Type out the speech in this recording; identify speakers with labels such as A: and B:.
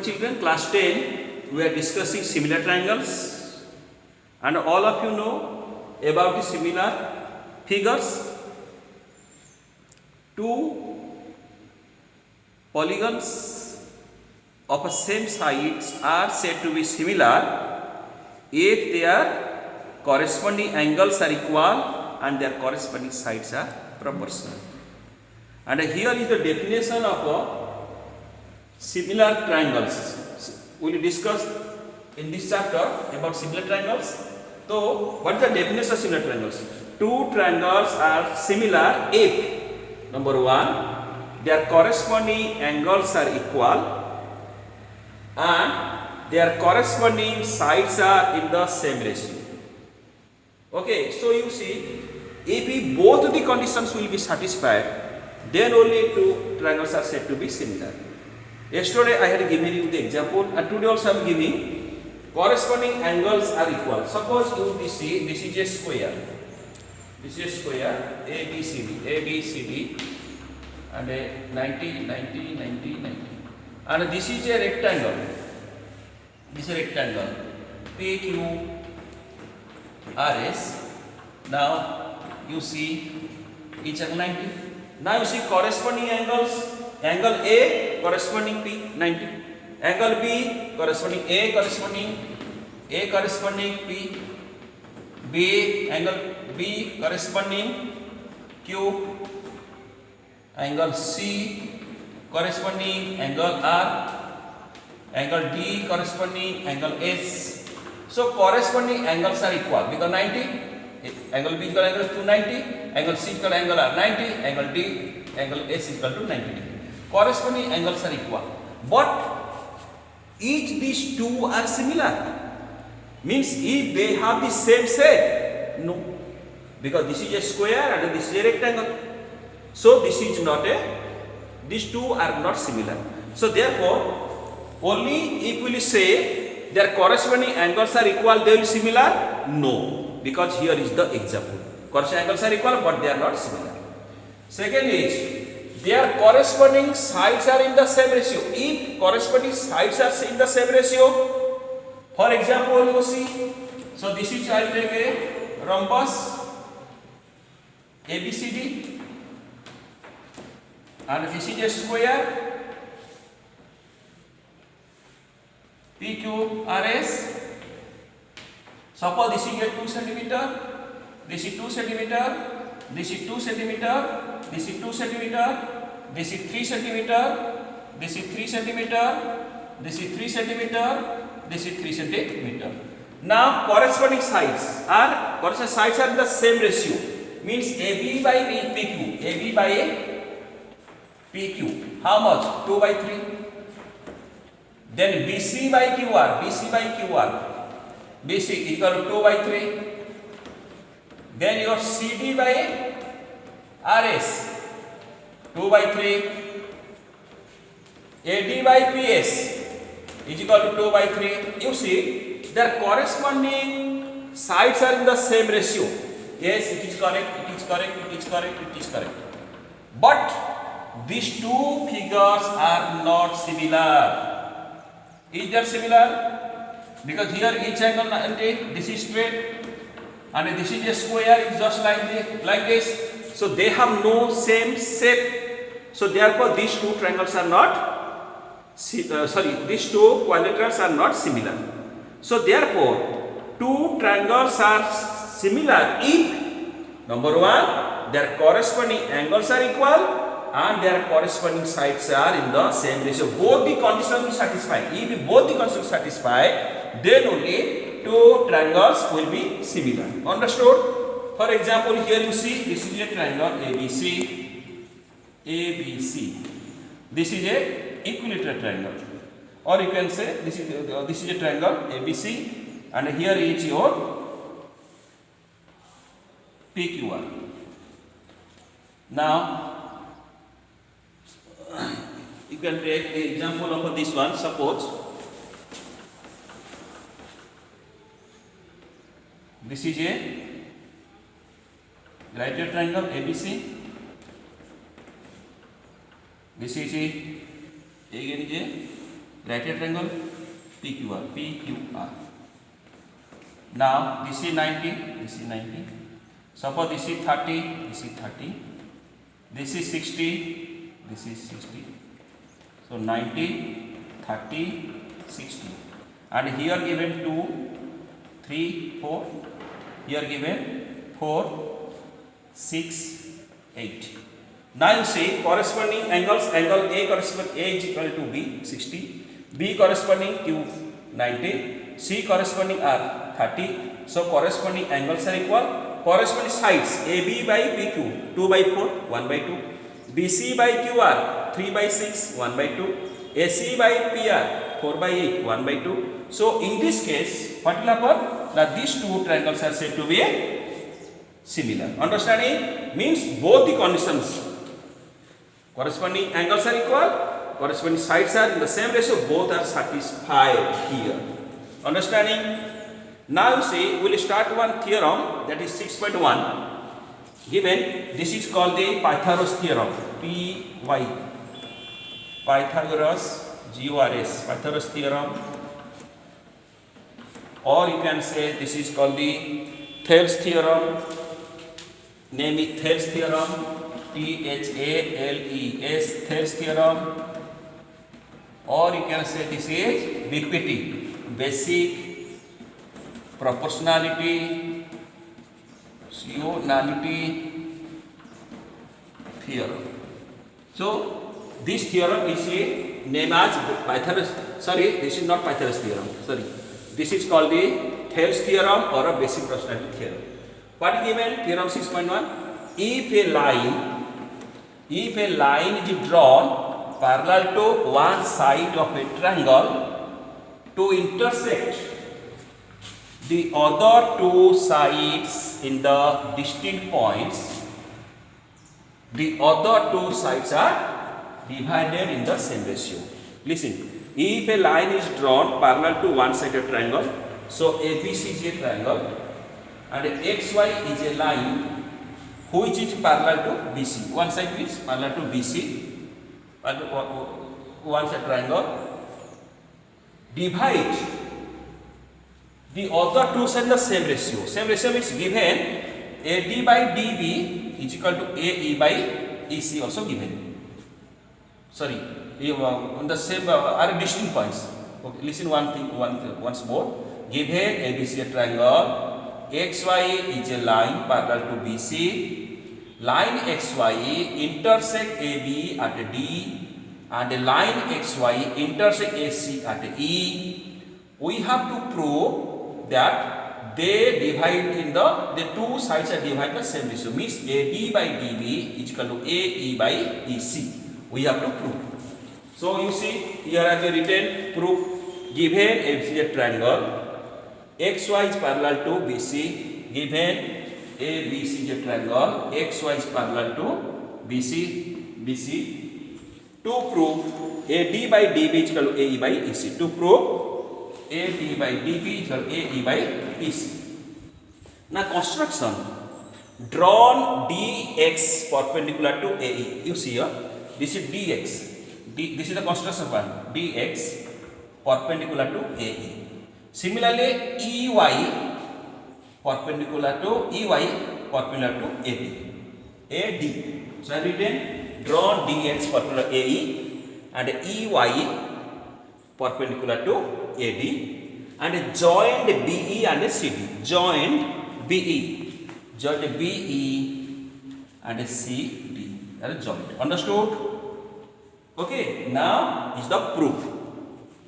A: morning children, class 10 we are discussing similar triangles and all of you know about the similar figures. Two polygons of a same sides are said to be similar if their corresponding angles are equal and their corresponding sides are proportional. And here is the definition of a similar triangles. We will discuss in this chapter about similar triangles. So, what is the definition of similar triangles? Two triangles are similar if, number one, their corresponding angles are equal and their corresponding sides are in the same ratio. Okay, so you see, if both the conditions will be satisfied, then only two triangles are said to be similar. Yesterday I had given you the example and today also I am giving corresponding angles are equal. Suppose you see this is a square. This is a square ABCD and a 90, 90, 90, 90. And this is a rectangle. This is a rectangle PQRS. Now you see each angle 90. Now you see corresponding angles. Angle A corresponding P 90. Angle B corresponding A corresponding P. B angle B corresponding Q. Angle C corresponding angle R. Angle D corresponding angle S. So corresponding angles are equal because 90. Angle B equal angle 290. Angle C equal angle R 90. Angle D angle S is equal to 90 degree. Corresponding angles are equal, but each these two are similar. Means if they have the same side, no, because this is a square and this is a rectangle. So this is not a. These two are not similar. So therefore, only if we say their corresponding angles are equal, they will be similar. No, because here is the example. Corresponding angles are equal, but they are not similar. Second is, their corresponding sides are in the same ratio. If corresponding sides are in the same ratio, for example, you see, so this is, I will take a rhombus ABCD and this is a square PQRS. Suppose this is a 2 centimeter, this is 2 centimeter, this is 2 centimeter, this is 2 centimeter, this is 3 centimeter, this is 3 centimeter, this is 3 centimeter, this is 3 centimeter. Now corresponding sides are in the same ratio. Means AB by PQ. AB by PQ. How much? 2 by 3. Then BC by QR. BC by QR. BC equal to 2 by 3. Then your CD by RS 2 by 3. AD by PS is equal to 2 by 3. You see, their corresponding sides are in the same ratio. Yes, it is correct, it is correct, it is correct, it is correct. But these two figures are not similar. Is that similar? Because here each angle 90, this is straight and this is a square, it's just like this. So they have no same shape. So therefore these two triangles are not, these two quadrilaterals are not similar. So therefore two triangles are similar if, number one, their corresponding angles are equal and their corresponding sides are in the same ratio. Both the conditions will satisfy. If both the conditions satisfy, then only two triangles will be similar. Understood? For example, here you see this is a triangle ABC. This is a equilateral triangle, or you can say this is a triangle ABC, and here is your PQR. Now you can take the example of this one. Suppose this is a right triangle ABC. This is a again is a Right hand triangle PQR, PQR. Now this is 90, this is 90. Suppose this is 30, this is 30. This is 60, this is 60. So 90, 30, 60. And here given 2, 3, 4. Here given 4, 6, 8. Now you see corresponding angles. Angle A corresponding A is equal to B 60, B corresponding to 90, C corresponding R 30. So corresponding angles are equal. Corresponding sides AB by PQ 2 by 4 1 by 2, BC by QR 3 by 6 1 by 2, AC by PR 4 by 8 1 by 2. So in this case, what will happen? Now these two triangles are said to be similar. Understanding? Means both the conditions. Corresponding angles are equal, corresponding sides are in the same ratio, both are satisfied here. Understanding? Now you see, we will start one theorem, that is 6.1. Given, this is called the Pythagoras theorem, P-Y, Pythagoras, G-O-R-S, Pythagoras theorem. Or you can say this is called the Thales theorem, name it Thales theorem, T-H-A-L-E-S, Thales theorem. Or you can say this is BPT, basic proportionality theorem. So this theorem is named as Pythagoras. Sorry, this is not Pythagoras theorem. Sorry, this is called the Thales theorem or a basic proportionality theorem. What is given? Theorem 6.1. If a line is drawn parallel to one side of a triangle to intersect the other two sides in the distinct points, the other two sides are divided in the same ratio. Listen, if a line is drawn parallel to one side of triangle, so ABC is a triangle and XY is a line which is parallel to BC. One side is parallel to BC, one side triangle, divide the other two sides in the same ratio. Same ratio means given AD by DB is equal to AE by EC also given. Sorry, on the same are distinct points. Okay, listen one thing once more. Given ABC a triangle, XY is a line parallel to BC. Line XY intersect AB at D and line XY intersect AC at E. We have to prove that they divide in the two sides are divided the same ratio. Means AD by DB is equal to AE by EC. We have to prove. So you see here I have written proof. Given ABC a triangle, XY is parallel to BC. Given ABC is a triangle, XY is parallel to BC. To prove AD by DB is equal to AE by EC. To prove AD by DB is equal to AE by EC. Now construction. Drawn DX perpendicular to AE. You see here, this is DX. This is the construction one. DX perpendicular to AE. Similarly, EY perpendicular to AD. So I have written drawn DX perpendicular to AE and EY perpendicular to AD and joined BE and CD. Joined BE and CD. That is joined. Understood? Okay. Now is the proof.